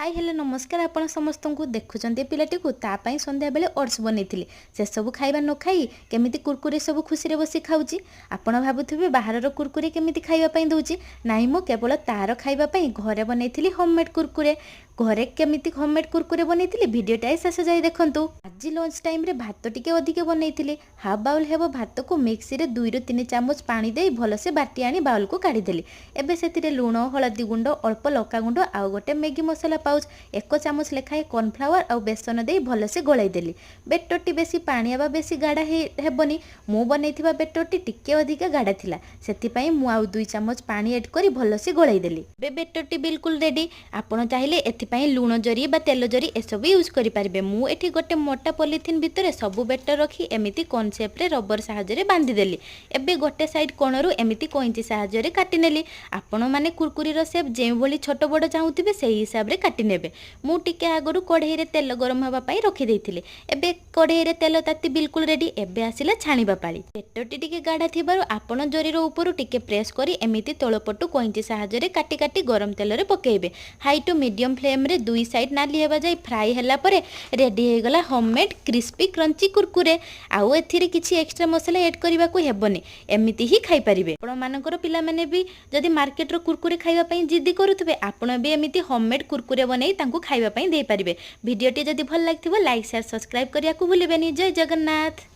Hi hello नमस्कार आपण समस्त को देखुं पिलाटी को तापाई संध्या बेले ओट्स बनई से सब खाइबा न खाई केमिति कुरकुरे सब खुशी रे बसी खाऊची। आपण भाबुथिबे बाहरर कुरकुरे केमिति खाइबा पई दउची, नाई मो केवल तार खाइबा पई घरे बनईथिली होममेड कुरकुरे। घरे केमिति होममेड कुरकुरे बनईथिली वीडियोटा शेष जाई देखंतु। आज लंच टाइम रे भात टिके अधिक बनईथिली। हाफ बाउल हेबो भात को मिक्सी रे 2 ରୁ 3 चामच पानी देई भलसे बाटी आनी बाउल को काढी देली। एबे सेतिरे लूण हळदी गुंड अल्प लका गुंड आउ गोटे मैगी मसला पाउच 1 चामच लेखाए कॉर्नफ्लावर आउ बेसन देई भलसे गोलाई देली। बेटरटी बेसी पानिया बा बेसी गाढ़ा हेबनी। मु बनईथिबा बेटरटी टिके अधिक गाढ़ा थिला, सेति पई मु आउ 2 चामच पानी ऐड करी भलसे गोलाई देली। बे बेटरटी बिल्कुल रेडी। आपण चाहिले एथिपाई लूण जरी बा तेल जरी एसबु यूज करि पारिबे। मु एठी गोटे मोटा पॉलिथिन भितरे सबु बेटर रखी एमिति कोन शेप रे रबर सहायता रे बांधी देली। एबे गोटे साइड कोणरू एमिति कोइंची सहायता रे काटी नेली। आपण माने कुरकुरी रो शेप जे भली छोट बड़ चाहुथिबे सेही हिसाब रे काटी नेबे। मु टिके आगरु कढ़ई रे तेल गरम हवा पई रखी देइथिले। एबे कढ़ई रे तेल ताती बिल्कुल रेडी। एबे आसिला छाणीबा पाली। पेटटी टिके गाढ़ा थिबारु आपण जरी रो ऊपरु टिके प्रेस करी एमिति तळपटु कोइंची सहायता रे काटी काटी गरम तेल रे पकेइबे। हाई टू मीडियम फ्लेम रे दुई साइड नाली हेबा जाई फ्राई हला परे रेडी हे गला होममेड क्रिस्पी क्रंची कुरकुरे। आउ एथिरे किछि एक्स्ट्रा मसला ऐड करबा को हेबनी, एमिति ही खाई परिबे। आपण मानकर पिला माने भी जदि मार्केट रो कुरकुरे खाइबा पई जिद्दी करूथबे, आपण भी एमिति होममेड कुरकुरे बनै तांकु खाइबा पई दे पारिबे। वीडियोटी जदि भल लागथिबो लाइक शेयर सब्सक्राइब करिया को भूलिबेनी। जय जगन्नाथ।